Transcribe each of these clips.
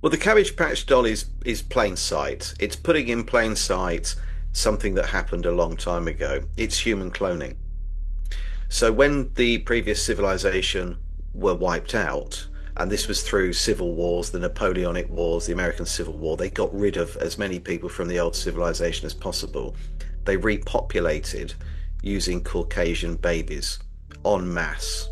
Well, the Cabbage Patch Doll is plain sight. It's putting in plain sight something that happened a long time ago. It's human cloning. So when the previous civilization were wiped out, and this was through civil wars, the Napoleonic Wars, the American Civil War, they got rid of as many people from the old civilization as possible. They repopulated using Caucasian babies en masse,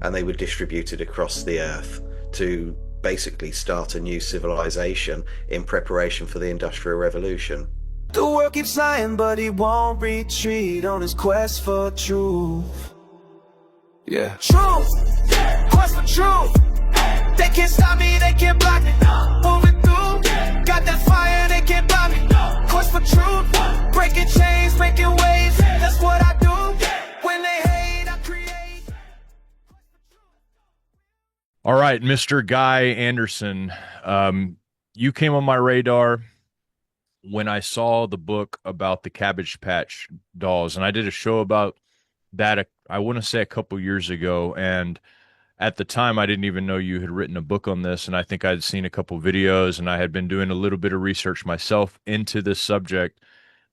and they were distributed across the earth to basically start a new civilization in preparation for the Industrial Revolution. The world keeps lying, but he won't retreat on his quest for truth. Yeah. Truth! Quest for truth! They can't stop me, they can't block me. Moving through, got that fire, they can't block me. Quest for truth, breaking chains, making waves. That's what I do. When they hate, I create. All right, Mr. Guy Anderson, you came on my radar when I saw the book about the Cabbage Patch dolls, and I did a show about that, I want to say a couple years ago, and at the time I didn't even know you had written a book on this, and I think I'd seen a couple videos, and I had been doing a little bit of research myself into this subject,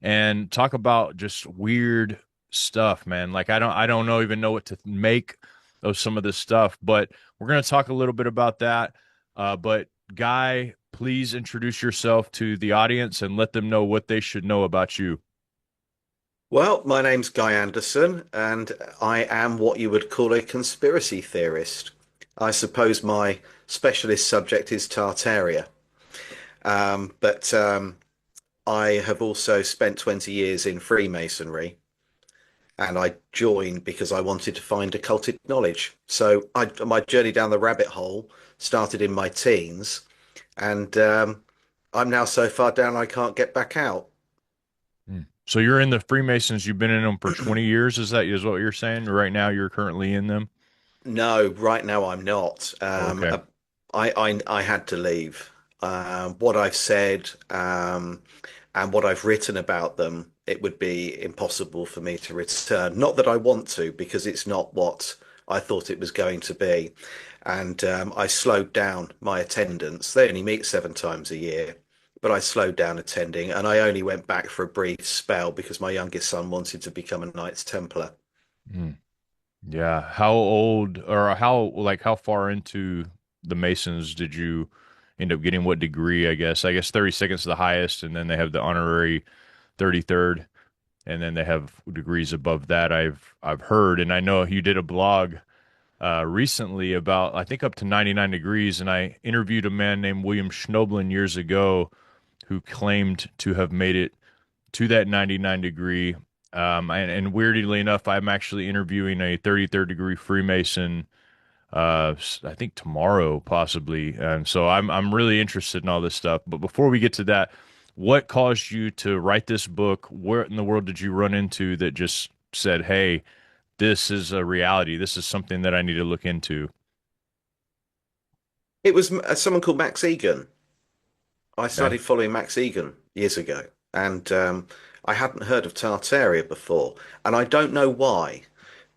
and talk about just weird stuff, man. Like I don't know even know what to make of some of this stuff, but we're going to talk a little bit about that. But Guy, please introduce yourself to the audience and let them know what they should know about you. Well, my name's Guy Anderson, and I am what you would call a conspiracy theorist. I suppose my specialist subject is Tartaria. But I have also spent 20 years in Freemasonry, and I joined because I wanted to find occulted knowledge. So my journey down the rabbit hole started in my teens, and I'm now so far down I can't get back out. So you're in the Freemasons, you've been in them for 20 years, is what you're saying? Right now you're currently in them? No, right now I'm not. Okay. I had to leave. What I've said and what I've written about them, it would be impossible for me to return. Not that I want to, because it's not what I thought it was going to be. And I slowed down my attendance. They only meet 7 times a year, but I slowed down attending, and I only went back for a brief spell because my youngest son wanted to become a Knights Templar. Mm. Yeah. How old or how far into the Masons did you end up getting? What degree, I guess? I guess 32nd is the highest, and then they have the honorary 33rd, and then they have degrees above that. I've heard, and I know you did a blog recently about, I think, up to 99 degrees, and I interviewed a man named William Schnoblin years ago who claimed to have made it to that 99 degree. And weirdly enough, I'm actually interviewing a 33rd degree Freemason, I think tomorrow possibly. And so I'm really interested in all this stuff. But before we get to that, what caused you to write this book? Where in the world did you run into that just said, hey, this is a reality. This is something that I need to look into? It was someone called Max Egan. I Okay. started following Max Egan years ago, and I hadn't heard of Tartaria before, and I don't know why,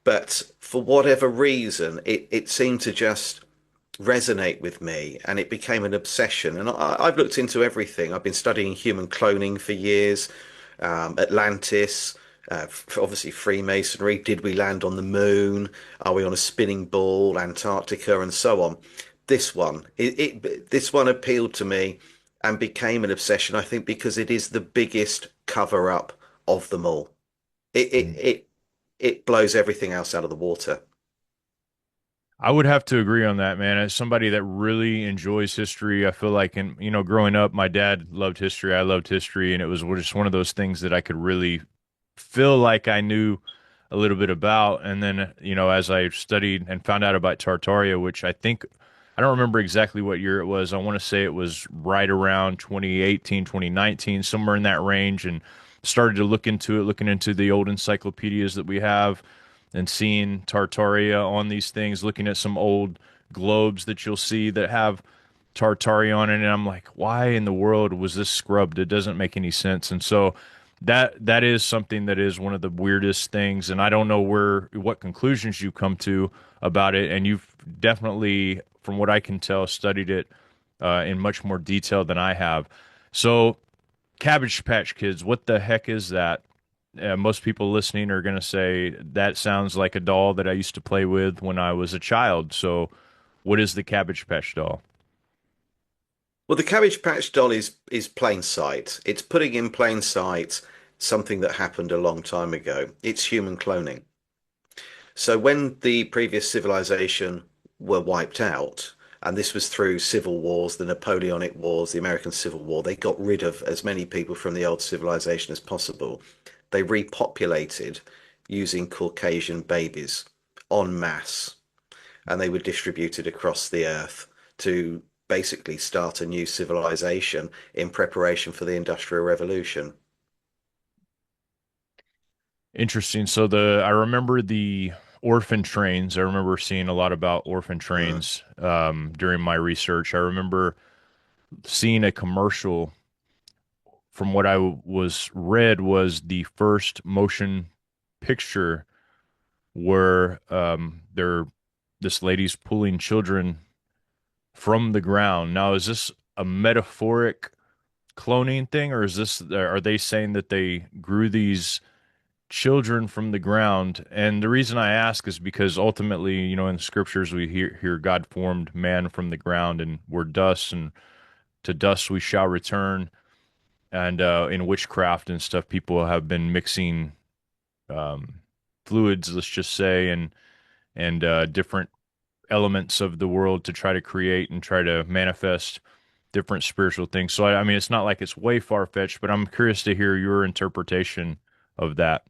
but for whatever reason, it seemed to just resonate with me, and it became an obsession. And I've looked into everything. I've been studying human cloning for years, Atlantis, obviously Freemasonry. Did we land on the moon? Are we on a spinning ball? Antarctica, and so on. This one appealed to me and became an obsession, I think, because it is the biggest cover up of them all. It it Mm. it it blows everything else out of the water. I would have to agree on that, man. As somebody that really enjoys history, I feel like, and growing up, my dad loved history. I loved history, and it was just one of those things that I could really feel like I knew a little bit about. And then, as I studied and found out about Tartaria, which I don't remember exactly what year it was. I want to say it was right around 2018, 2019, somewhere in that range, and started to look into it, looking into the old encyclopedias that we have and seeing Tartaria on these things, looking at some old globes that you'll see that have Tartaria on it, and I'm like, why in the world was this scrubbed? It doesn't make any sense. And so that is something that is one of the weirdest things, and I don't know what conclusions you come to about it. And you've definitely, from what I can tell, studied it in much more detail than I have. So, Cabbage Patch Kids, what the heck is that? Most people listening are going to say that sounds like a doll that I used to play with when I was a child. So, what is the Cabbage Patch doll? Well, the Cabbage Patch Doll is plain sight. It's putting in plain sight something that happened a long time ago. It's human cloning. So when the previous civilization were wiped out, and this was through civil wars, the Napoleonic Wars, the American Civil War, they got rid of as many people from the old civilization as possible. They repopulated using Caucasian babies en masse, and they were distributed across the earth to basically start a new civilization in preparation for the Industrial Revolution. Interesting. So I remember the orphan trains. I remember seeing a lot about orphan Mm. trains during my research. I remember seeing a commercial from what I was read was the first motion picture where they're this lady's pulling children from the ground. Now, is this a metaphoric cloning thing, or is this are they saying that they grew these children from the ground? And the reason I ask is because ultimately, in the scriptures we hear God formed man from the ground, and we're dust, and to dust we shall return. And in witchcraft and stuff, people have been mixing um, fluids, let's just say, and different elements of the world to try to create and try to manifest different spiritual things. So I mean, it's not like it's way far fetched, but I'm curious to hear your interpretation of that.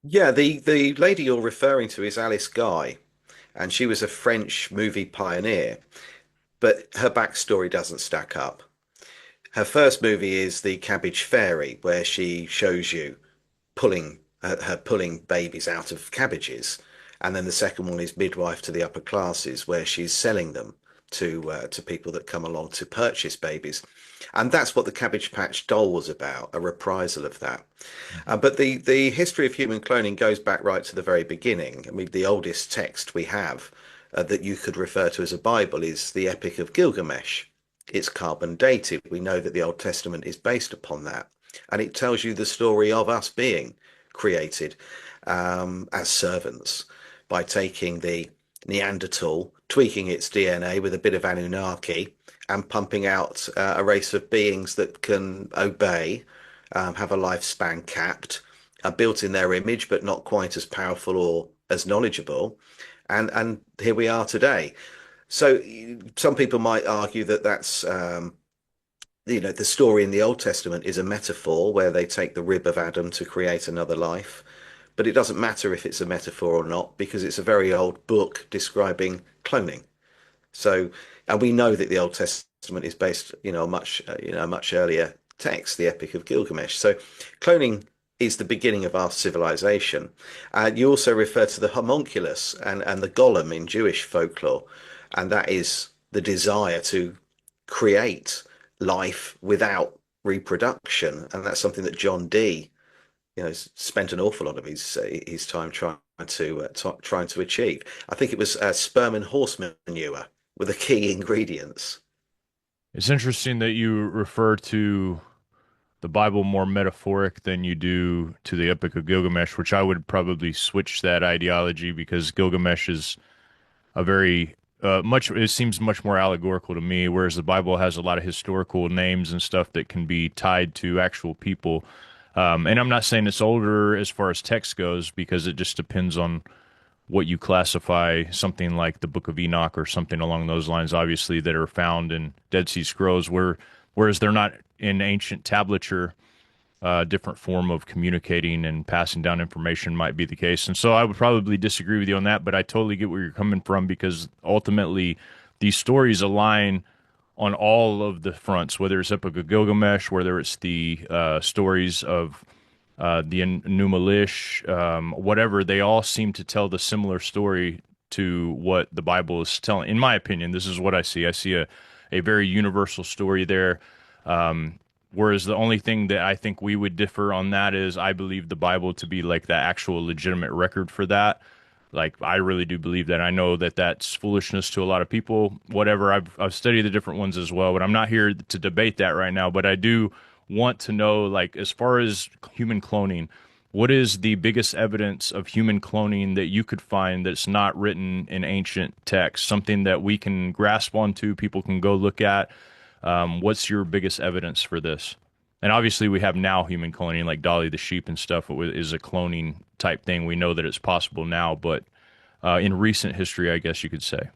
Yeah, the lady you're referring to is Alice Guy, and she was a French movie pioneer, but her backstory doesn't stack up. Her first movie is The Cabbage Fairy, where she shows you her pulling babies out of cabbages, and then the second one is Midwife to the Upper Classes, where she's selling them to people that come along to purchase babies, and that's what the Cabbage Patch Doll was about, a reprisal of that. But the history of human cloning goes back right to the very beginning. I mean, the oldest text we have that you could refer to as a Bible is the Epic of Gilgamesh. It's carbon dated. We know that the Old Testament is based upon that. And it tells you the story of us being created as servants by taking the Neanderthal, tweaking its DNA with a bit of Anunnaki, and pumping out a race of beings that can obey, have a lifespan capped, are built in their image, but not quite as powerful or as knowledgeable. And here we are today. So some people might argue that that's the story in the Old Testament is a metaphor where they take the rib of Adam to create another life. But it doesn't matter if it's a metaphor or not because it's a very old book describing cloning. So, and we know that the Old Testament is based, on a much earlier text, the Epic of Gilgamesh. So, cloning is the beginning of our civilization. You also refer to the homunculus and the golem in Jewish folklore, and that is the desire to create life without reproduction, and that's something that John Dee, spent an awful lot of his time trying to achieve. I think it was sperm and horse manure were the key ingredients. It's interesting that you refer to the Bible more metaphoric than you do to the Epic of Gilgamesh, which I would probably switch that ideology because Gilgamesh is a very it seems much more allegorical to me, whereas the Bible has a lot of historical names and stuff that can be tied to actual people. And I'm not saying it's older as far as text goes, because it just depends on what you classify something like the Book of Enoch or something along those lines, obviously, that are found in Dead Sea Scrolls, whereas they're not in ancient tablature. Different form of communicating and passing down information might be the case. And so I would probably disagree with you on that, but I totally get where you're coming from because ultimately these stories align on all of the fronts, whether it's Epic of Gilgamesh, whether it's the stories of the Enuma Elish, whatever, they all seem to tell the similar story to what the Bible is telling. In my opinion, this is what I see. I see a very universal story there. Whereas the only thing that I think we would differ on that is I believe the Bible to be like the actual legitimate record for that. Like I really do believe that. I know that that's foolishness to a lot of people. Whatever. I've studied the different ones as well, but I'm not here to debate that right now. But I do want to know, like, as far as human cloning, what is the biggest evidence of human cloning that you could find that's not written in ancient texts? Something that we can grasp onto, people can go look at. What's your biggest evidence for this? And obviously, we have now human cloning, like Dolly the sheep and stuff, is a cloning type thing. We know that it's possible now, but in recent history, I guess you could say.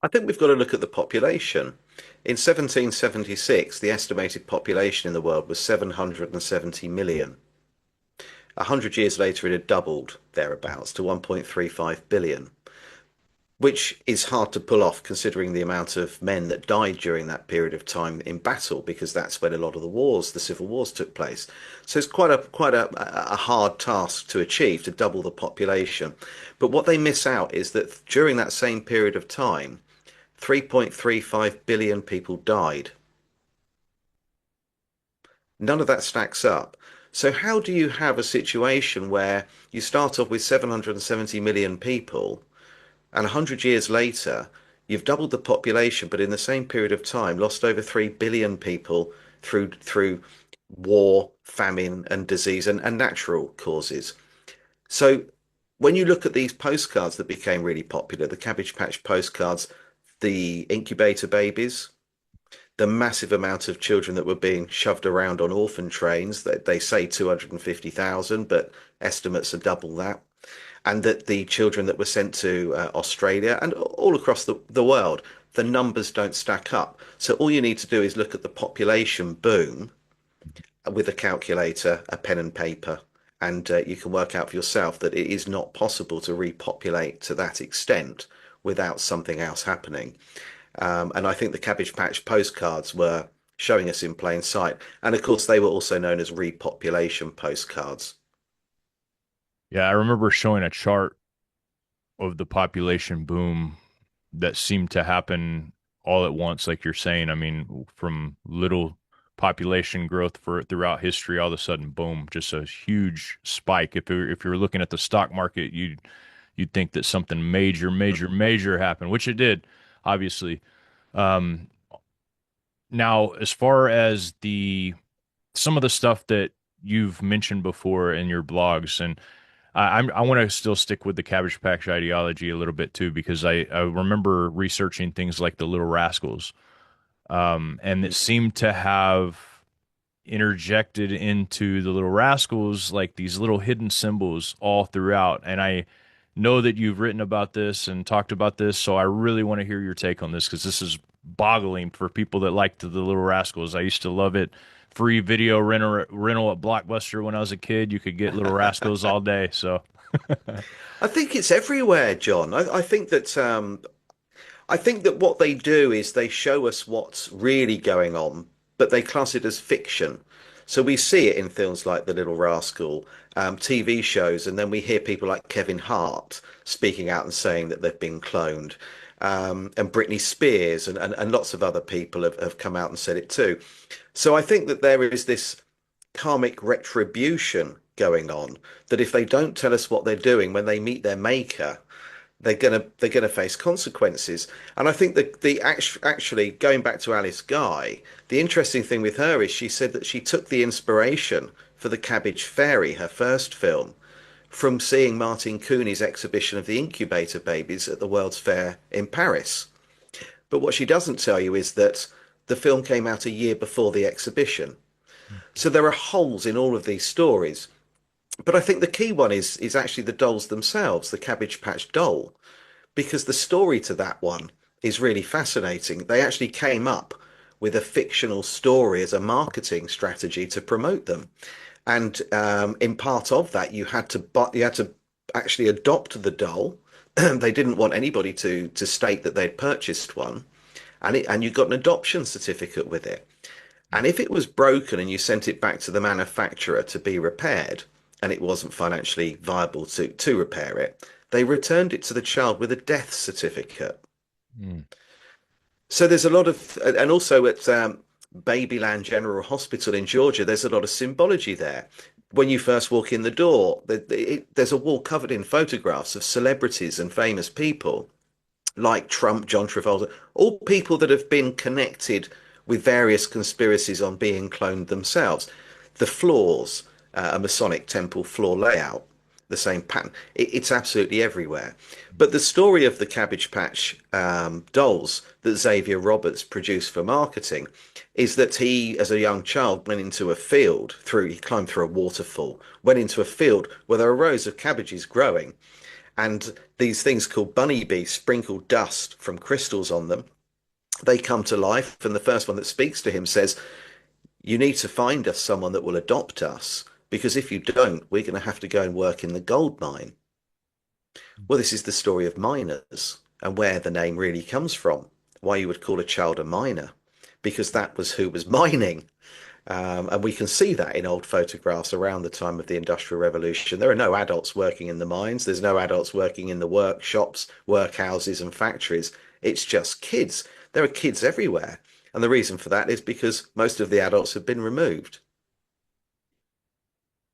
I think we've got to look at the population. In 1776, the estimated population in the world was 770 million. 100 years later, it had doubled thereabouts to 1.35 billion, which is hard to pull off considering the amount of men that died during that period of time in battle, because that's when a lot of the wars, the civil wars, took place. So it's quite a hard task to achieve, to double the population. But what they miss out is that during that same period of time, 3.35 billion people died. None of that stacks up. So how do you have a situation where you start off with 770 million people, and 100 years later, you've doubled the population, but in the same period of time, lost over 3 billion people through war, famine, and disease, and natural causes? So when you look at these postcards that became really popular, the Cabbage Patch postcards, the incubator babies, the massive amount of children that were being shoved around on orphan trains, that they say 250,000, but estimates are double that. And that the children that were sent to Australia and all across the world, the numbers don't stack up. So all you need to do is look at the population boom with a calculator, a pen and paper, and you can work out for yourself that it is not possible to repopulate to that extent without something else happening. And I think the Cabbage Patch postcards were showing us in plain sight. And of course, they were also known as repopulation postcards. Yeah, I remember showing a chart of the population boom that seemed to happen all at once, like you're saying. I mean, from little population growth for throughout history, all of a sudden, boom, just a huge spike. If you're looking at the stock market, you'd think that something major, major, major happened, which it did, obviously. Um, Now, as far as the some of the stuff that you've mentioned before in your blogs, and I want to still stick with the Cabbage Patch ideology a little bit too, because I remember researching things like the Little Rascals, and it seemed to have interjected into the Little Rascals like these little hidden symbols all throughout. And I know that you've written about this and talked about this, so I really want to hear your take on this because this is boggling for people that liked the Little Rascals. I used to love it. Free video rental at Blockbuster when I was a kid. You could get Little Rascals all day. So I think it's everywhere, John. I think that what they do is they show us what's really going on, but they class it as fiction. So we see it in films like The Little Rascal, TV shows, and then we hear people like Kevin Hart speaking out and saying that they've been cloned. And Britney Spears and lots of other people have come out and said it too. So I think that there is this karmic retribution going on, that if they don't tell us what they're doing when they meet their maker, they're gonna face consequences. And I think that actually going back to Alice Guy, the interesting thing with her is she said that she took the inspiration for the Cabbage Fairy, her first film, from seeing Martin Cooney's exhibition of the incubator babies at the World's Fair in Paris. But what she doesn't tell you is that the film came out a year before the exhibition. So there are holes in all of these stories. But I think the key one is actually the dolls themselves, the Cabbage Patch doll, because the story to that one is really fascinating. They actually came up with a fictional story as a marketing strategy to promote them. And in part of that, you had to actually adopt the doll. They didn't want anybody to state that they'd purchased one, and you got an adoption certificate with it. And if it was broken and you sent it back to the manufacturer to be repaired, and it wasn't financially viable to repair it, they returned it to the child with a death certificate. mm, So there's a lot of, and also Babyland General Hospital in Georgia, there's a lot of symbology there. When you first walk in the door, there's a wall covered in photographs of celebrities and famous people like Trump, John Travolta, all people that have been connected with various conspiracies on being cloned themselves. The floors, a Masonic temple floor layout, the same pattern. It's absolutely everywhere. But the story of the Cabbage Patch dolls that Xavier Roberts produced for marketing is that he, as a young child, went into a field he climbed through a waterfall, went into a field where there were rows of cabbages growing, and these things called bunny bees sprinkle dust from crystals on them. They come to life, and the first one that speaks to him says, "You need to find us someone that will adopt us, because if you don't, we're going to have to go and work in the gold mine." Well, this is the story of miners and where the name really comes from, why you would call a child a miner, because that was who was mining. And we can see that in old photographs around the time of the Industrial Revolution. There are no adults working in the mines. There's no adults working in the workshops, workhouses, and factories. It's just kids. There are kids everywhere. And the reason for that is because most of the adults have been removed.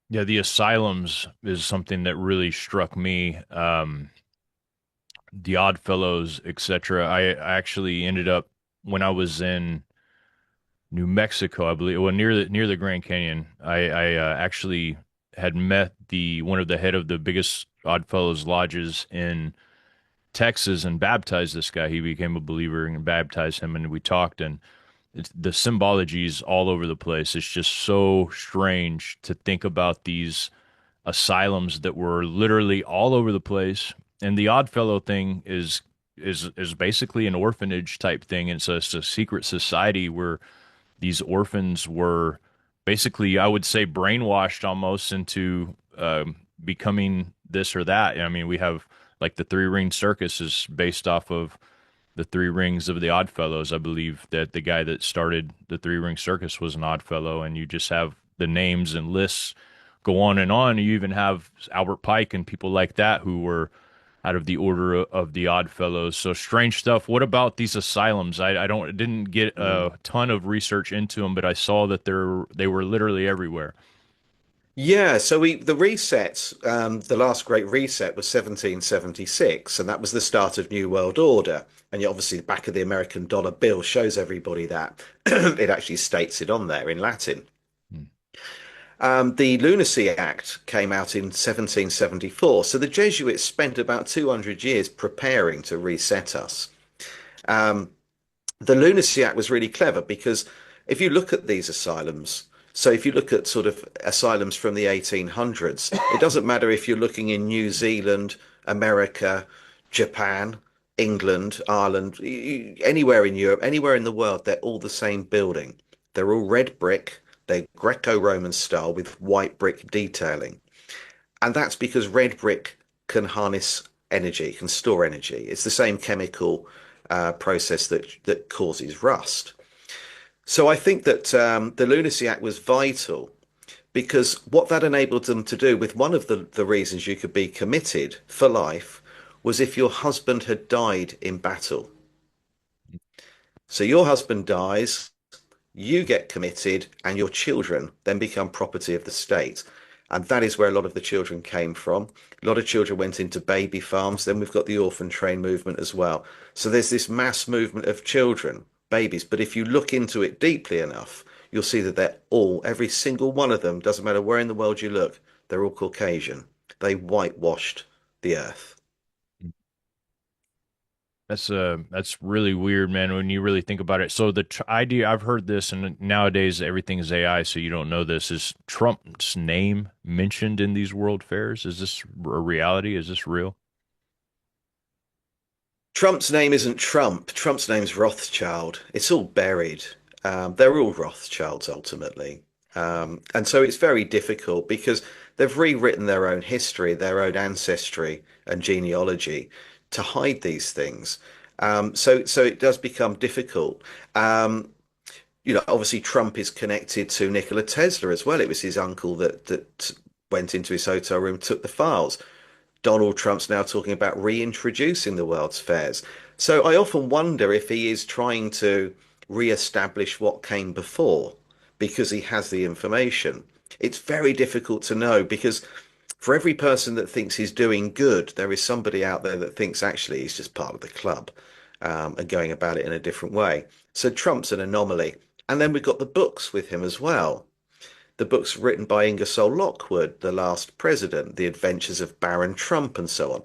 Yeah, the asylums is something that really struck me. The Oddfellows, etc. I actually ended up when I was in New Mexico, I believe, well near the Grand Canyon. I actually had met the one of the head of the biggest Oddfellows lodges in Texas and baptized this guy. He became a believer and baptized him, and we talked. And the symbology is all over the place. It's just so strange to think about these asylums that were literally all over the place. And the Oddfellow thing is basically an orphanage type thing. And so it's a secret society where these orphans were basically, I would say, brainwashed almost into becoming this or that. I mean, we have like the Three Ring Circus is based off of the Three Rings of the Oddfellows. I believe that the guy that started the Three Ring Circus was an Oddfellow, and you just have the names and lists go on and on. You even have Albert Pike and people like that who were out of the order of the Oddfellows. So strange stuff. What about these asylums? I didn't get a ton of research into them, but I saw that they were literally everywhere. Yeah, so the reset, the last great reset was 1776, and that was the start of New World Order. And obviously, the back of the American dollar bill shows everybody that. It actually states it on there in Latin. Hmm. The Lunacy Act came out in 1774, so the Jesuits spent about 200 years preparing to reset us. Um, the Lunacy Act was really clever because if you look at these asylums, so if you look at sort of asylums from the 1800s, it doesn't matter if you're looking in New Zealand, America, Japan, England, Ireland, anywhere in Europe, anywhere in the world, they're all the same building. They're all red brick. They're Greco-Roman style with white brick detailing. And that's because red brick can harness energy, can store energy. It's the same chemical process that causes rust. So I think that the Lunacy Act was vital because what that enabled them to do, with one of the reasons you could be committed for life, was if your husband had died in battle. So your husband dies, you get committed, and your children then become property of the state. And that is where a lot of the children came from. A lot of children went into baby farms. Then we've got the orphan train movement as well. So there's this mass movement of children, babies. But if you look into it deeply enough, you'll see that every single one of them, doesn't matter where in the world you look, they're all Caucasian. They whitewashed the earth. That's really weird, man, when you really think about it. So the idea, I've heard this, and nowadays everything is AI, so you don't know this. Is Trump's name mentioned in these world fairs? Is this a reality? Is this real? Trump's name isn't Trump. Trump's name's Rothschild. It's all buried. They're all Rothschilds ultimately. And so it's very difficult because they've rewritten their own history, their own ancestry and genealogy to hide these things. So it does become difficult. Obviously Trump is connected to Nikola Tesla as well. It was his uncle that went into his hotel room, took the files. Donald Trump's now talking about reintroducing the World's Fairs. So I often wonder if he is trying to re-establish what came before because he has the information. It's very difficult to know because for every person that thinks he's doing good, there is somebody out there that thinks actually he's just part of the club, and going about it in a different way. So Trump's an anomaly. And then we've got the books with him as well. The books written by Ingersoll Lockwood, The Last President, The Adventures of Baron Trump, and so on.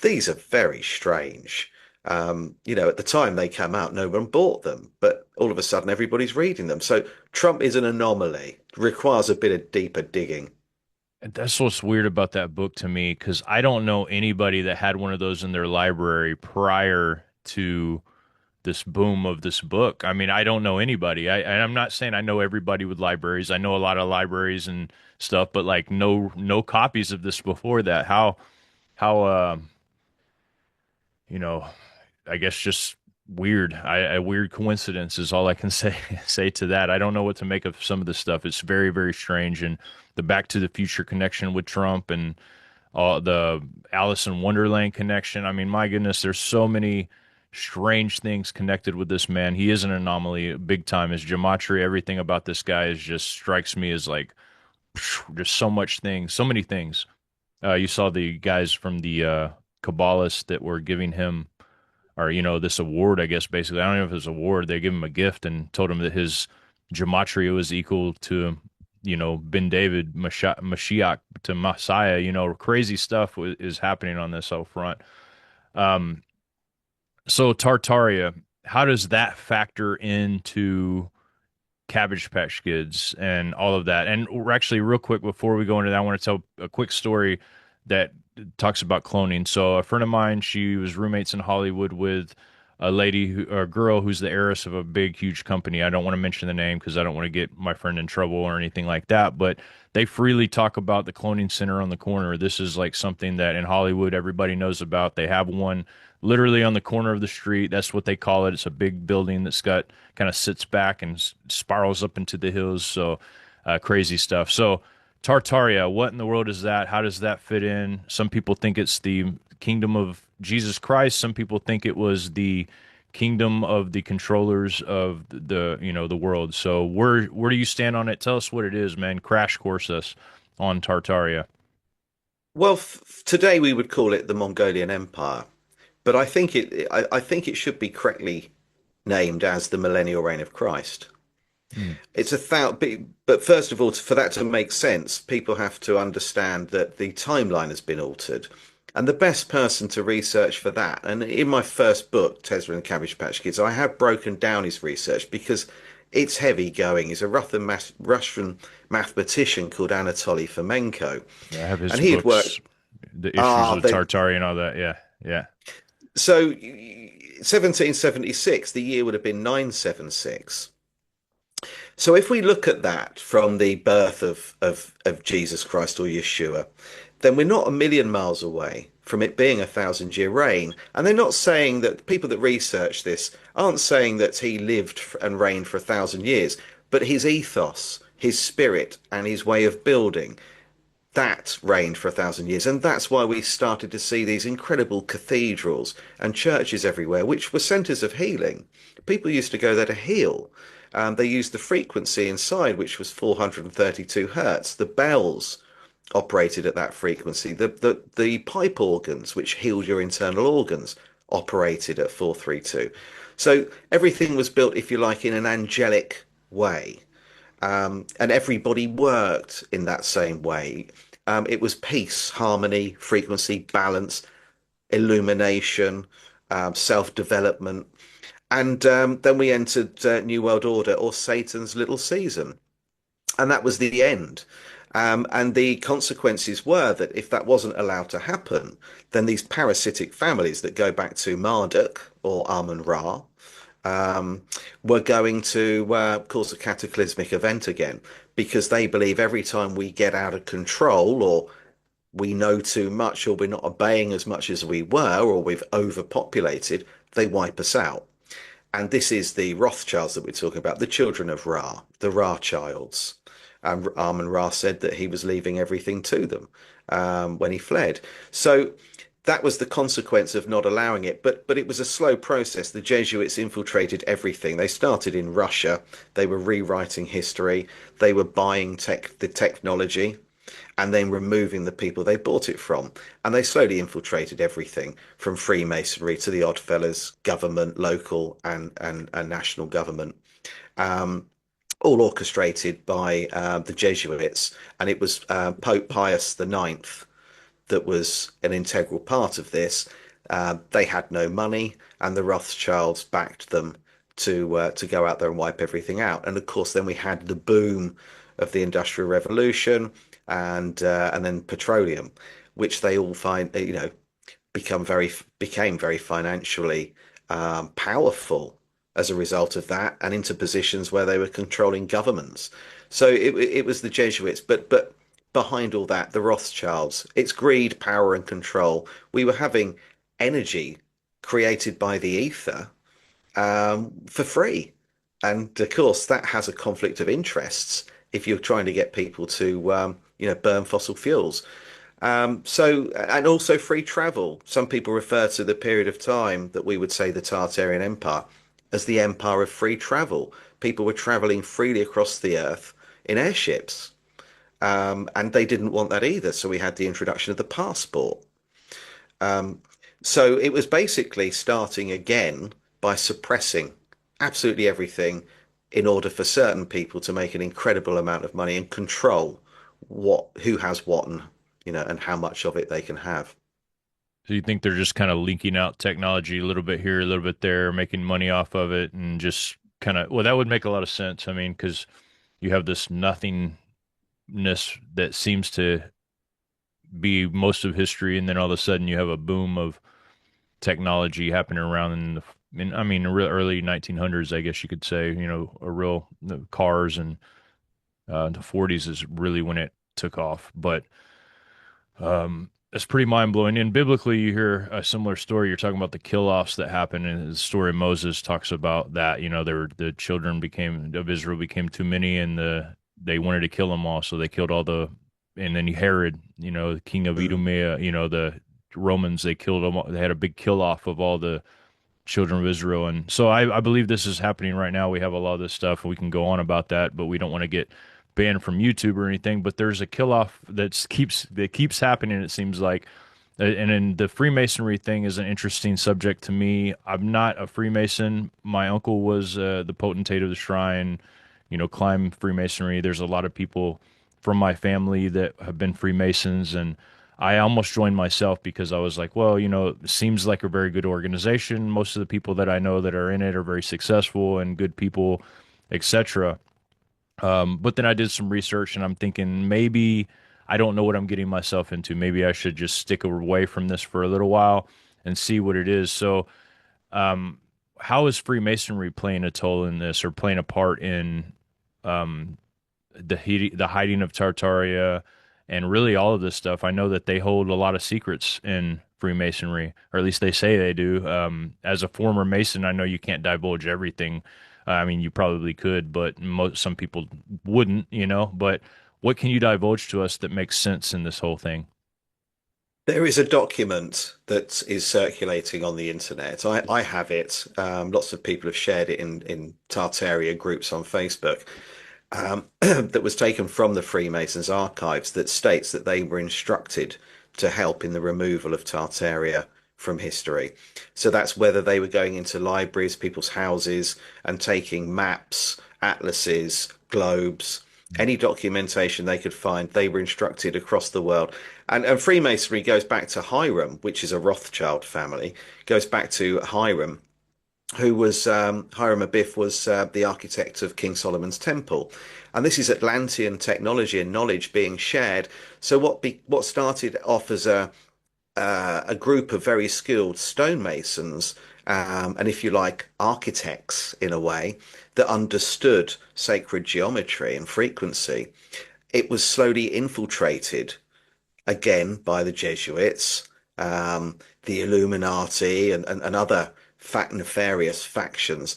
These are very strange. At the time they came out, no one bought them, but all of a sudden everybody's reading them. So Trump is an anomaly, requires a bit of deeper digging. And that's what's weird about that book to me, because I don't know anybody that had one of those in their library prior to this boom of this book. I mean, I don't know anybody. And I'm not saying I know everybody with libraries. I know a lot of libraries and stuff, but like no copies of this before that. How you know, I guess just weird. A weird coincidence is all I can say to that. I don't know what to make of some of this stuff. It's very, very strange. And the Back to the Future connection with Trump and the Alice in Wonderland connection. I mean, my goodness, there's so many strange things connected with this man. He is an anomaly, big time. His gematria, everything about this guy is just strikes me as like just so much things, so many things. You saw the guys from the Kabbalists that were giving him, or this award, I guess. Basically, I don't know if it was an award. They gave him a gift and told him that his gematria was equal to, Ben David, Mashiach to Messiah. Crazy stuff is happening on this whole front. So Tartaria, how does that factor into Cabbage Patch Kids and all of that? And we're actually, real quick, before we go into that, I want to tell a quick story that talks about cloning. So a friend of mine, she was roommates in Hollywood with a lady, or a girl who's the heiress of a big, huge company. I don't want to mention the name because I don't want to get my friend in trouble or anything like that. But they freely talk about the cloning center on the corner. This is like something that in Hollywood everybody knows about. They have one literally on the corner of the street. That's what they call it. It's a big building that's got kind of sits back and spirals up into the hills. So crazy stuff. So Tartaria, what in the world is that? How does that fit in? Some people think it's the kingdom of Jesus Christ. Some people think it was the kingdom of the controllers of the world. So where do you stand on it? Tell us what it is, man. Crash course us on Tartaria. Well, today we would call it the Mongolian Empire, but I think it should be correctly named as the millennial reign of Christ. Hmm. It's a thousand, but first of all, for that to make sense, people have to understand that the timeline has been altered. And the best person to research for that, and in my first book, Tesla and Cabbage Patch Kids, I have broken down his research because it's heavy going. He's a Russian mathematician called Anatoly Fomenko, Yeah, I have his and he had books, worked. the issues Ah, of Tartaria and all that. Yeah, yeah. so 1776, the year would have been 976. So if we look at that from the birth of Jesus Christ or Yeshua, then we're not a million miles away from it being 1,000 year reign. And they're not saying that people that research this aren't saying that he lived and reigned for 1,000 years, but his ethos, his spirit, and his way of building that reigned for 1,000 years. And that's why we started to see these incredible cathedrals and churches everywhere, which were centers of healing. People used to go there to heal. They used the frequency inside, which was 432 hertz. The bells operated at that frequency. The pipe organs, which healed your internal organs, operated at 432. So everything was built, if you like, in an angelic way. And everybody worked in that same way. It was peace, harmony, frequency, balance, illumination, self-development. And then we entered New World Order, or Satan's little season. And that was the end. And the consequences were that if that wasn't allowed to happen, then these parasitic families that go back to Marduk or Amun Ra were going to cause a cataclysmic event again, because they believe every time we get out of control, or we know too much, or we're not obeying as much as we were, or we've overpopulated, they wipe us out. And this is the Rothschilds that we're talking about, the children of Ra, the Ra childs. Amun Ra said that he was leaving everything to them when he fled. So that was the consequence of not allowing it. But it was a slow process. The Jesuits infiltrated everything. They started in Russia. They were rewriting history. They were buying the technology and then removing the people they bought it from. And they slowly infiltrated everything from Freemasonry to the Oddfellows, government, local and national government. Um, all orchestrated by the Jesuits, and it was Pope Pius IX that was an integral part of this. They had no money, and the Rothschilds backed them to go out there and wipe everything out. And of course, then we had the boom of the Industrial Revolution and then petroleum, which they all find became very financially powerful as a result of that, and into positions where they were controlling governments. So it was the Jesuits, but behind all that, the Rothschilds. It's greed, power, and control. We were having energy created by the ether for free, and of course that has a conflict of interests if you're trying to get people to burn fossil fuels. And also free travel. Some people refer to the period of time that we would say the Tartarian Empire as the empire of free travel. People were traveling freely across the earth in airships. And they didn't want that either. So we had the introduction of the passport. Um, so it was basically starting again by suppressing absolutely everything in order for certain people to make an incredible amount of money and control who has what and how much of it they can have. So you think they're just kind of leaking out technology a little bit here, a little bit there, making money off of it, and just kind of, well, that would make a lot of sense. I mean, because you have this nothingness that seems to be most of history, and then all of a sudden you have a boom of technology happening around I mean, real early 1900s, I guess you could say, a real the cars and the 40s is really when it took off. But it's pretty mind blowing. And biblically, you hear a similar story. You're talking about the kill offs that happened, and the story of Moses talks about that. The children of Israel became too many, and they wanted to kill them all, so they killed all and then Herod, the king of Mm. Idumea, the Romans, they killed them. They had a big kill off of all the children of Israel. And so I believe this is happening right now. We have a lot of this stuff. We can go on about that, but we don't want to get banned from YouTube or anything. But there's a kill off that keeps happening, it seems like. And then the Freemasonry thing is an interesting subject to me. I'm not a Freemason. My uncle was the potentate of the shrine, climb Freemasonry. There's a lot of people from my family that have been Freemasons, and I almost joined myself because I was like, well, it seems like a very good organization. Most of the people that I know that are in it are very successful and good people, etc. But then I did some research, and I'm thinking maybe I don't know what I'm getting myself into. Maybe I should just stick away from this for a little while and see what it is. So, how is Freemasonry playing a toll in this, or playing a part in um, the hiding of Tartaria, and really all of this stuff? I know that they hold a lot of secrets in Freemasonry, or at least they say they do. As a former Mason, I know you can't divulge everything. I mean, you probably could, but some people wouldn't. But what can you divulge to us that makes sense in this whole thing? There is a document that is circulating on the internet. I have it. Lots of people have shared it in Tartaria groups on Facebook. That was taken from the Freemasons' archives that states that they were instructed to help in the removal of Tartaria from history. So that's whether they were going into libraries, people's houses, and taking maps, atlases, globes, any documentation they could find, they were instructed across the world. And Freemasonry goes back to Hiram, which is a Rothschild family, goes back to Hiram, who was Hiram Abiff was the architect of King Solomon's Temple, and this is Atlantean technology and knowledge being shared. So what started off as a group of very skilled stonemasons, and if you like, architects in a way that understood sacred geometry and frequency, it was slowly infiltrated again by the Jesuits, the Illuminati, and other nefarious factions,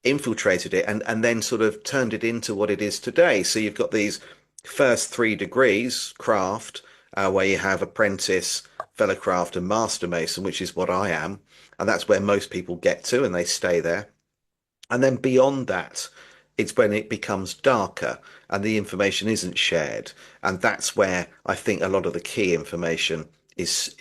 infiltrated it and then sort of turned it into what it is today. So you've got these first 3 degrees, craft, where you have apprentice, Fellowcraft and Master Mason, which is what I am, and that's where most people get to, and they stay there. And then beyond that, it's when it becomes darker and the information isn't shared, and that's where I think a lot of the key information is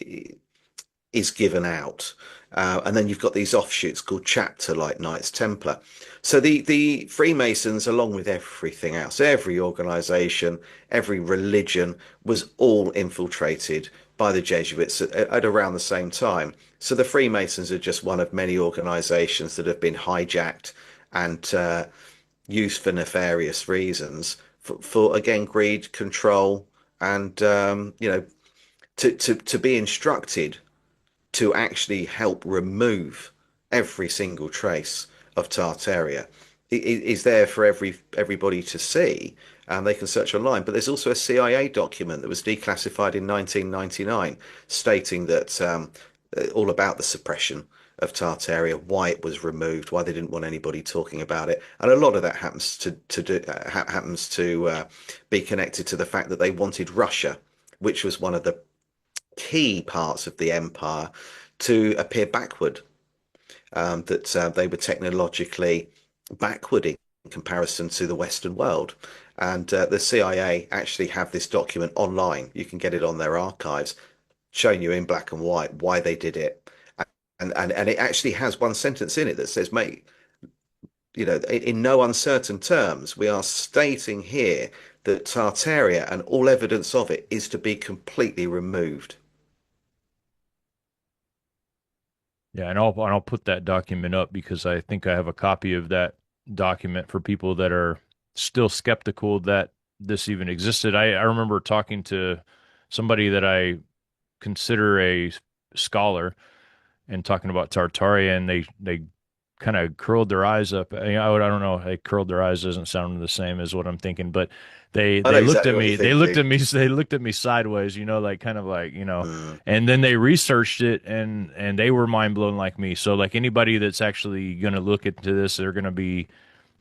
given out. And then you've got these offshoots called chapter, like Knights Templar. So the Freemasons, along with everything else, every organization, every religion, was all infiltrated by the Jesuits at around the same time. So the Freemasons are just one of many organizations that have been hijacked and used for nefarious reasons for again, greed, control, and to be instructed to actually help remove every single trace of Tartaria. It is there for everybody to see, and they can search online. But there's also a CIA document that was declassified in 1999, stating that all about the suppression of Tartaria, why it was removed, why they didn't want anybody talking about it, and a lot of that happens to be connected to the fact that they wanted Russia, which was one of the key parts of the empire, to appear backward, that they were technologically backward in comparison to the Western world. And the CIA actually have this document online. You can get it on their archives, showing you in black and white why they did it. And it actually has one sentence in it that says, mate, in no uncertain terms, we are stating here that Tartaria and all evidence of it is to be completely removed. Yeah, and I'll put that document up because I think I have a copy of that document for people that are still skeptical that this even existed. I remember talking to somebody that I consider a scholar and talking about Tartaria, and they kind of curled their eyes up. I don't know. They curled their eyes doesn't sound the same as what I'm thinking, but I know they looked exactly at what you're me. They looked thinking. at me. They looked at me sideways. Like kind of like Mm. And then they researched it, and they were mind blown like me. So like anybody that's actually going to look into this, they're going to be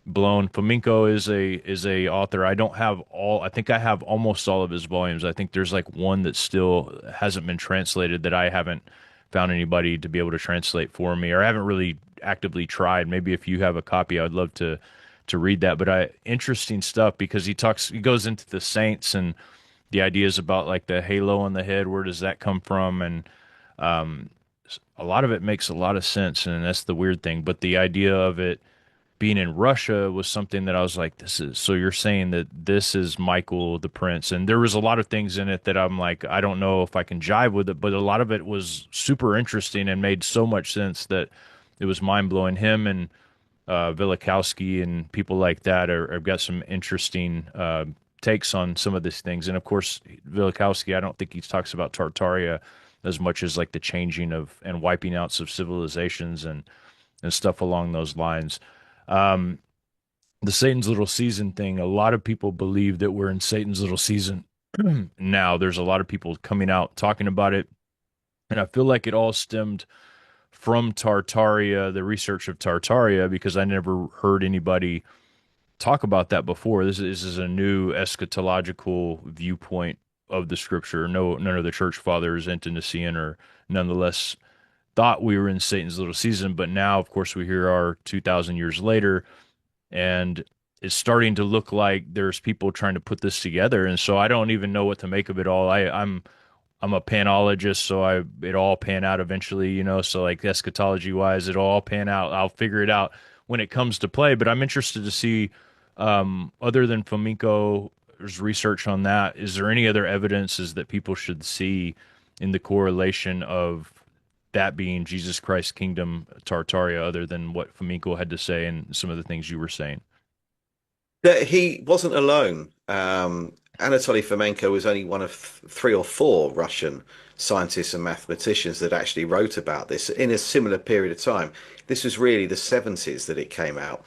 blown. Flamenco is a author. I don't have all. I think I have almost all of his volumes. I think there's like one that still hasn't been translated that I haven't found anybody to be able to translate for me, or I haven't really actively tried. Maybe if you have a copy, I would love to read that. But interesting stuff because he goes into the saints and the ideas about like the halo on the head. Where does that come from? And um, a lot of it makes a lot of sense, and that's the weird thing. But the idea of it being in Russia was something that I was like, this is so you're saying that this is Michael the Prince. And there was a lot of things in it that I'm like, I don't know if I can jive with it, but a lot of it was super interesting and made so much sense that it was mind blowing. Him and Velikovsky and people like that have got some interesting takes on some of these things. And of course, Velikovsky, I don't think he talks about Tartaria as much as like the changing of and wiping outs of civilizations and stuff along those lines. Um, the Satan's Little Season thing, a lot of people believe that we're in Satan's Little Season now. There's a lot of people coming out talking about it. And I feel like it all stemmed from Tartaria, the research of Tartaria, because I never heard anybody talk about that before. This is a new eschatological viewpoint of the scripture. No, none of the church fathers, Antonician or nonetheless, thought we were in Satan's little season, but now, of course, we here are 2,000 years later, and it's starting to look like there's people trying to put this together. And so I don't even know what to make of it all. I'm a panologist, so it all pan out eventually. So like eschatology wise, it'll all pan out. I'll figure it out when it comes to play. But I'm interested to see, other than Flamenco's research on that, is there any other evidences that people should see in the correlation of that being Jesus Christ's kingdom, Tartaria, other than what Flamenco had to say and some of the things you were saying? That he wasn't alone. Anatoly Fomenko was only one of three or four Russian scientists and mathematicians that actually wrote about this in a similar period of time. This was really the 70s that it came out.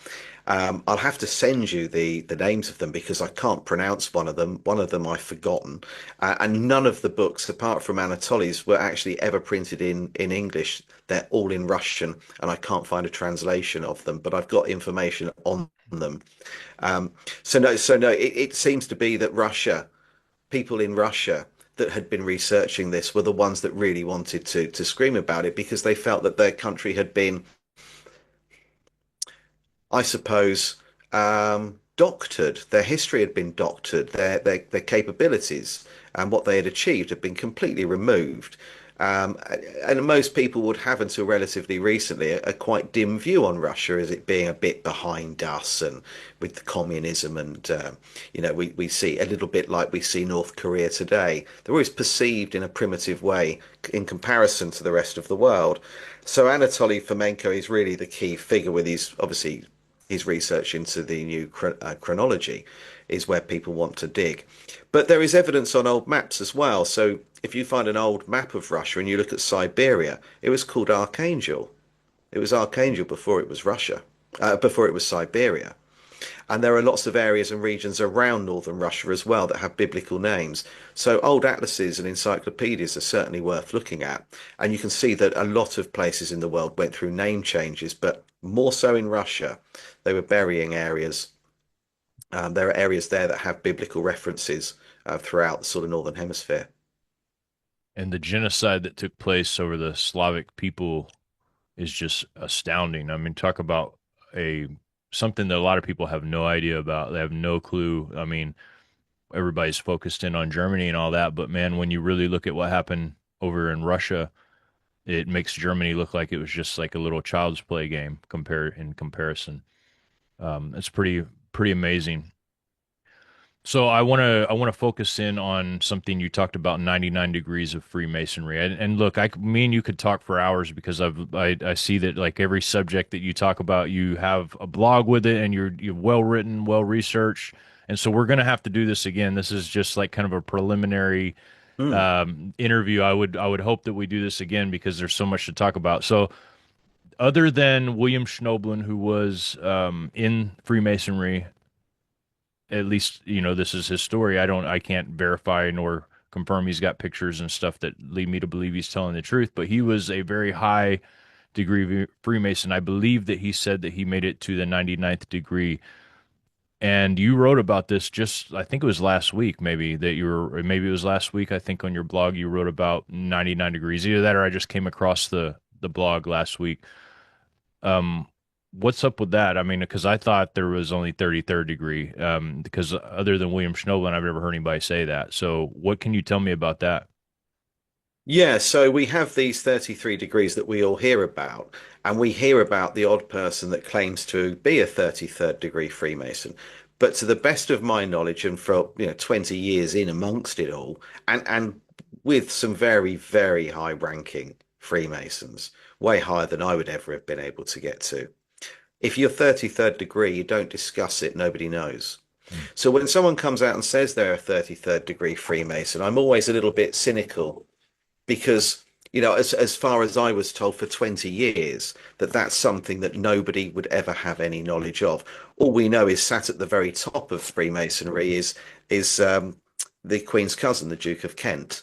I'll have to send you the names of them because I can't pronounce one of them. One of them I've forgotten. And none of the books, apart from Anatoly's, were actually ever printed in English. They're all in Russian, and I can't find a translation of them, but I've got information on them. So no, it seems to be that people in Russia, that had been researching this were the ones that really wanted to scream about it because they felt that their country had been, I suppose, doctored. Their history had been doctored. Their capabilities and what they had achieved had been completely removed. Um, and most people would have, until relatively recently, a quite dim view on Russia as it being a bit behind us and with the communism. And, we see a little bit like we see North Korea today. They're always perceived in a primitive way in comparison to the rest of the world. So Anatoly Fomenko is really the key figure with his research into the new chronology is where people want to dig. But there is evidence on old maps as well. So if you find an old map of Russia and you look at Siberia, it was called Archangel. It was Archangel before it was Russia, before it was Siberia. And there are lots of areas and regions around northern Russia as well that have biblical names. So old atlases and encyclopedias are certainly worth looking at. And you can see that a lot of places in the world went through name changes, but more so in Russia. They were burying areas. There are areas there that have biblical references throughout the sort of northern hemisphere. And the genocide that took place over the Slavic people is just astounding. I mean, talk about a something that a lot of people have no idea about. They have no clue. I mean, everybody's focused in on Germany and all that, but man, when you really look at what happened over in Russia, it makes Germany look like it was just like a little child's play game in comparison. It's pretty amazing. So I want to focus in on something you talked about, 99 degrees of Freemasonry. And look, me and you could talk for hours because I see that like every subject that you talk about, you have a blog with it and you're well written, well researched. And so we're going to have to do this again. This is just like kind of a preliminary Hmm. interview. I would hope that we do this again because there's so much to talk about. So other than William Schnoebelen, who was in Freemasonry, at least this is his story. I can't verify nor confirm he's got pictures and stuff that lead me to believe he's telling the truth, but he was a very high degree Freemason. I believe that he said that he made it to the 99th degree. And you wrote about this just, I think it was last week, maybe that you were, or maybe it was last week. I think on your blog you wrote about 99 degrees. Either that or I just came across the blog last week. Um, what's up with that? I mean, because I thought there was only 33rd degree. Because other than William Schnoebelen, I've never heard anybody say that. So, what can you tell me about that? Yeah, so we have these 33 degrees that we all hear about, and we hear about the odd person that claims to be a 33rd degree Freemason. But to the best of my knowledge, and for 20 years in amongst it all, and with some very, very high ranking Freemasons, way higher than I would ever have been able to get to. If you're 33rd degree, you don't discuss it, nobody knows. Hmm. So when someone comes out and says they're a 33rd degree Freemason, I'm always a little bit cynical because as far as I was told for 20 years that that's something that nobody would ever have any knowledge of. All we know is sat at the very top of Freemasonry is the Queen's cousin, the Duke of Kent.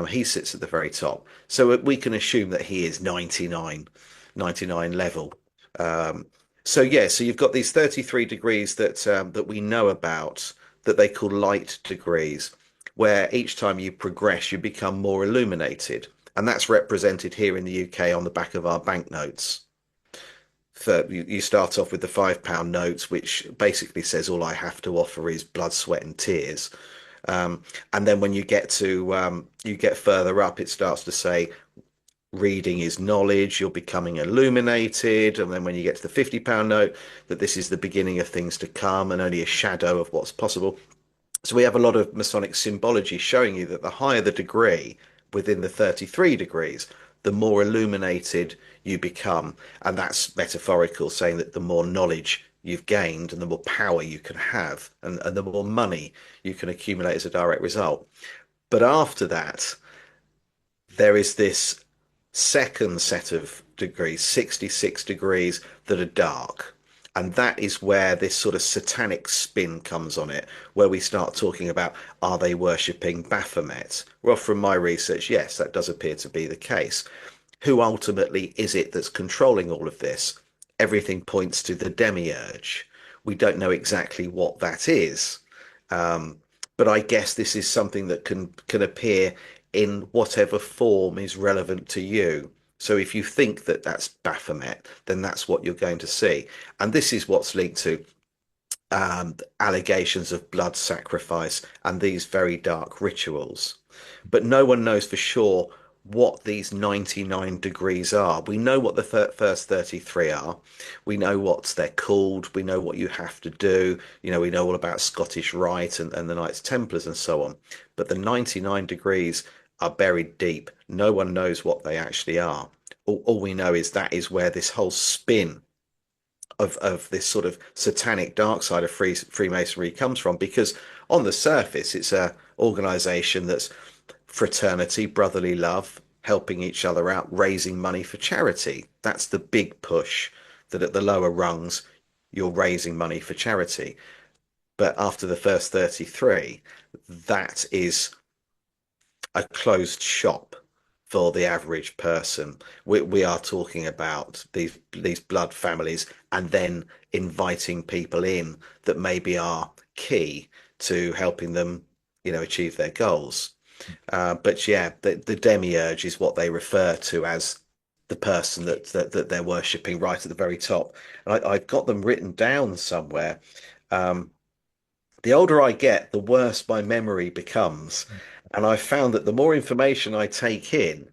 He sits at the very top, so we can assume that he is 99 level. um, so yeah, so you've got these 33 degrees that we know about, that they call light degrees, where each time you progress, you become more illuminated. And that's represented here in the UK on the back of our banknotes. So you start off with the £5 notes, which basically says all I have to offer is blood, sweat, and tears. And then when you get further up, it starts to say reading is knowledge, you're becoming illuminated. And then when you get to the £50 note, that this is the beginning of things to come and only a shadow of what's possible. So we have a lot of Masonic symbology showing you that the higher the degree within the 33 degrees, the more illuminated you become. And that's metaphorical, saying that the more knowledge you've gained and the more power you can have and the more money you can accumulate as a direct result. But after that, there is this second set of degrees, 66 degrees, that are dark. And that is where this sort of satanic spin comes on it, where we start talking about, are they worshipping Baphomet? Well, from my research, yes, that does appear to be the case. Who ultimately is it that's controlling all of this? Everything points to the demiurge. We don't know exactly what that is. Um, but I guess this is something that can appear in whatever form is relevant to you. So if you think that that's Baphomet, then that's what you're going to see. And this is what's linked to allegations of blood sacrifice and these very dark rituals. But no one knows for sure what these 99 degrees are. We know what the first 33 are. We know what they're called. We know what you have to do. You know, we know all about Scottish Rite and the Knights Templars and so on. But the 99 degrees are buried deep. No one knows what they actually are. All we know is that is where this whole spin of this sort of satanic dark side of Freemasonry comes from, because on the surface it's a organization that's fraternity, brotherly love, helping each other out, raising money for charity. That's the big push, that at the lower rungs you're raising money for charity. But after the first 33, that is a closed shop for the average person. We are talking about these blood families, and then inviting people in that maybe are key to helping them, you know, achieve their goals. But yeah, the demiurge is what they refer to as the person that they're worshipping right at the very top. And I've got them written down somewhere. Um, the older I get, the worse my memory becomes. And I found that the more information I take in,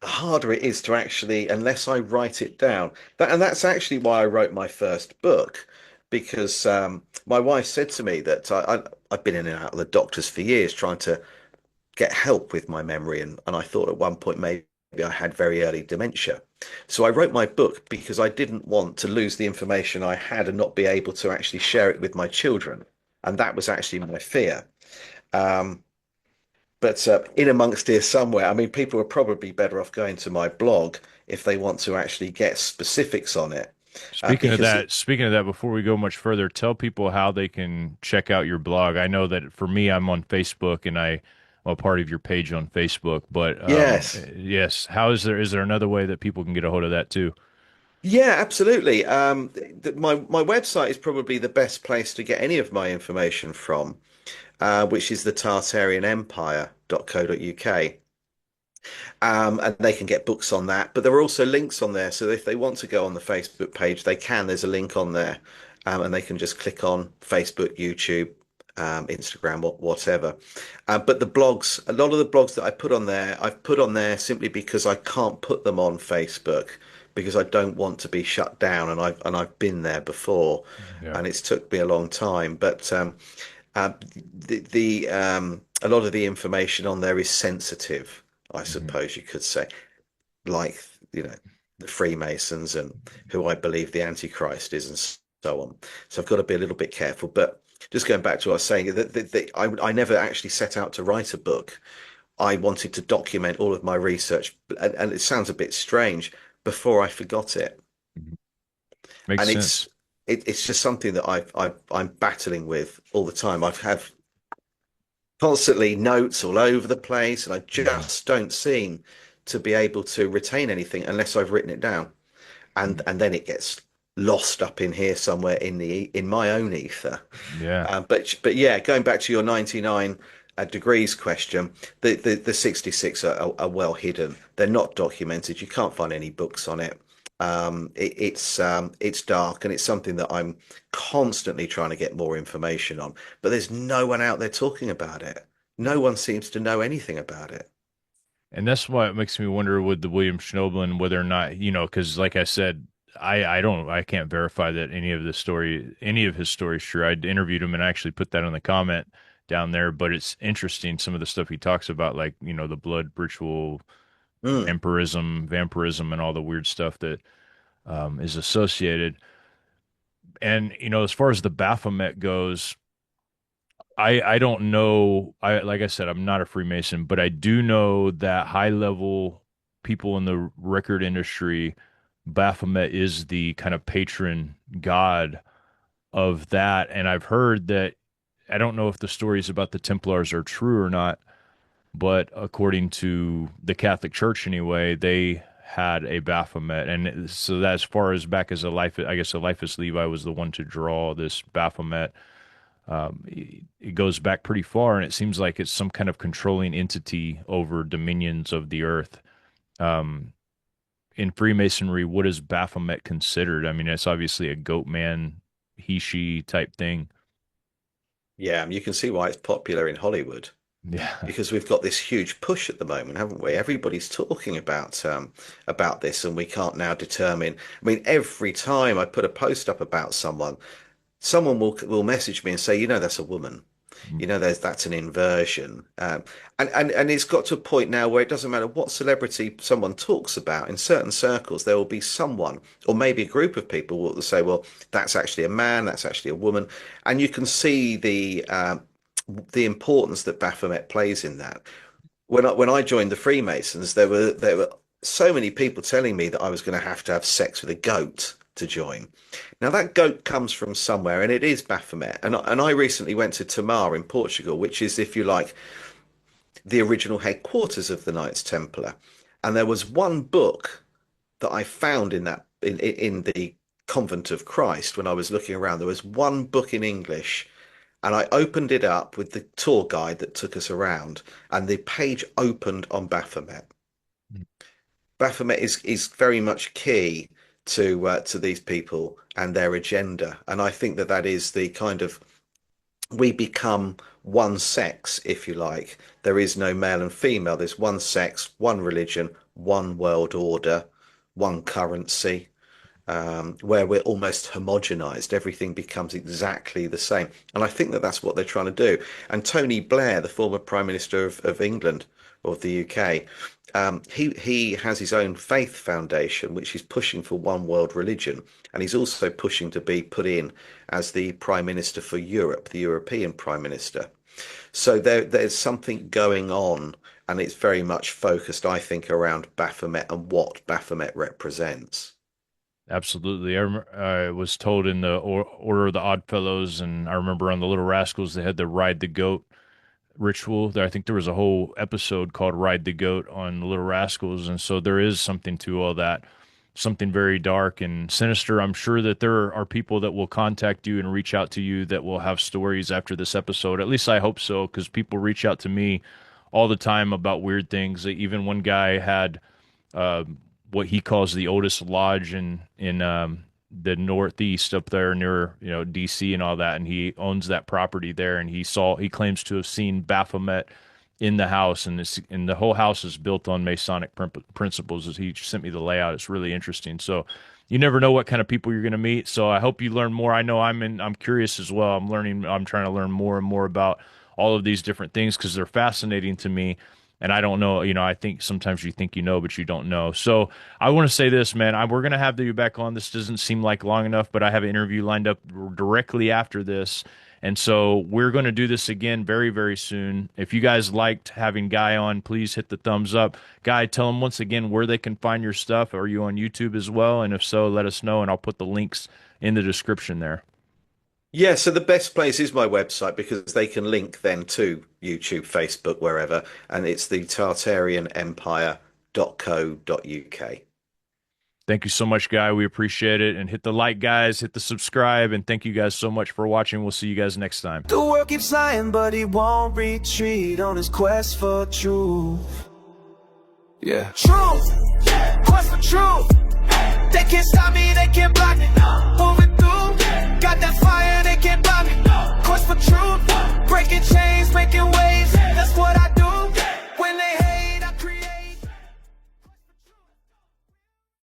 the harder it is to actually, unless I write it down. And that's actually why I wrote my first book, because my wife said to me that I've been in and out of the doctors for years trying to get help with my memory. And I thought at one point maybe I had very early dementia. So I wrote my book because I didn't want to lose the information I had and not be able to actually share it with my children. And that was actually my fear. Um, but in amongst here somewhere, I mean, people are probably better off going to my blog if they want to actually get specifics on it. Because Speaking of that, before we go much further, tell people how they can check out your blog. I know that for me, I'm on Facebook and I'm a part of your page on Facebook, but yes, yes, how is there another way that people can get a hold of that too? yeah, absolutely. My website is probably the best place to get any of my information from, which is the Tartarian Empire.co.uk. And they can get books on that. But there are also links on there. So if they want to go on the Facebook page, they can. There's a link on there. And they can just click on Facebook, YouTube, Instagram, whatever. But the blogs, a lot of the blogs that I put on there, I've put on there simply because I can't put them on Facebook because I don't want to be shut down. And I've been there before, Yeah. and it's took me a long time. But uh, the a lot of the information on there is sensitive, I Mhm. suppose you could say, like, you know, the Freemasons and who I believe the Antichrist is and so on. So I've got to be a little bit careful. But just going back to what I was saying, I never actually set out to write a book. I wanted to document all of my research, and it sounds a bit strange, before I forgot it. Mhm. Makes And sense. it's just something that I'm battling with all the time. I've have constantly notes all over the place, and I Mhm. just don't seem to be able to retain anything unless I've written it down. And Mhm. then it gets lost up in here somewhere in my own ether. Yeah. But yeah, going back to your 99 degrees question, the 66 are well hidden. They're not documented. You can't find any books on it. It's dark, and it's something that I'm constantly trying to get more information on. But there's no one out there talking about it. No one seems to know anything about it. And that's why it makes me wonder with the William Schnoblin whether or not, because like I said, I can't verify that any of his story is true. I interviewed him and actually put that in the comment down there, but it's interesting some of the stuff he talks about, like, the blood ritual, Mm. vampirism, and all the weird stuff that is associated. And, as far as the Baphomet goes, I don't know. Like I said, I'm not a Freemason, but I do know that high level people in the record industry, Baphomet is the kind of patron god of that. And I've heard that, I don't know if the stories about the Templars are true or not, but according to the Catholic Church anyway, they had a Baphomet. And so that, as far as back as I guess Eliphas Levi was the one to draw this Baphomet. it goes back pretty far, and it seems like it's some kind of controlling entity over dominions of the earth. Um, in Freemasonry, what is Baphomet considered? I mean, it's obviously a goat man, he, she type thing. Yeah, you can see why it's popular in Hollywood Yeah. because we've got this huge push at the moment, haven't we? Everybody's talking about this, and we can't now determine. I mean, every time I put a post up about someone, someone will message me and say, that's a woman. That's an inversion, and it's got to a point now where it doesn't matter what celebrity someone talks about. In certain circles, there will be someone, or maybe a group of people, will say, "Well, that's actually a man, that's actually a woman," and you can see the importance that Baphomet plays in that. When I joined the Freemasons, there were so many people telling me that I was going to have sex with a goat to join. Now that goat comes from somewhere, and it is Baphomet. And I recently went to Tamar in Portugal, which is, if you like, the original headquarters of the Knights Templar. And there was one book that I found in the Convent of Christ when I was looking around. There was one book in English, and I opened it up with the tour guide that took us around, and the page opened on Baphomet. Baphomet is very much key to these people and their agenda, and I think that is the kind of, we become one sex, if you like. There is no male and female. There's one sex, one religion, one world order, one currency, where we're almost homogenized. Everything becomes exactly the same. And I think that that's what they're trying to do. And Tony Blair, the former Prime Minister of England, or of the UK, he has his own faith foundation, which is pushing for one world religion. And he's also pushing to be put in as the Prime Minister for Europe, the European Prime Minister. So there's something going on, and it's very much focused, I think, around Baphomet and what Baphomet represents. Absolutely. I was told in the Order of the Odd Fellows, and I remember on the Little Rascals, they had the ride the goat ritual. I think there was a whole episode called Ride the Goat on the Little Rascals. And so there is something to all that, something very dark and sinister. I'm sure that there are people that will contact you and reach out to you that will have stories after this episode. At least I hope so, because people reach out to me all the time about weird things. Even one guy had what he calls the oldest lodge in the Northeast up there near, DC and all that, and he owns that property there, and he claims to have seen Baphomet in the house, and the whole house is built on Masonic principles. As he sent me the layout, it's really interesting. So you never know what kind of people you're going to meet. So I hope you learn more. I know I'm curious as well. I'm trying to learn more and more about all of these different things because they're fascinating to me. And I don't know, I think sometimes you think you know, but you don't know. So I want to say this, man, we're going to have you back on. This doesn't seem like long enough, but I have an interview lined up directly after this. And so we're going to do this again very, very soon. If you guys liked having Guy on, please hit the thumbs up. Guy, tell them once again where they can find your stuff. Are you on YouTube as well? And if so, let us know, and I'll put the links in the description there. Yeah, so the best place is my website because they can link then to YouTube, Facebook, wherever, and it's the tartarianempire.co.uk. Thank you so much, Guy. We appreciate it. And hit the like, guys. Hit the subscribe. And thank you guys so much for watching. We'll see you guys next time. The world keeps lying, but he won't retreat on his quest for truth. Yeah. Truth! Quest for truth! They can't stop me, they can't block me. Moving through, got that fire, they can't block me. Quest for truth, breaking chains, making waves.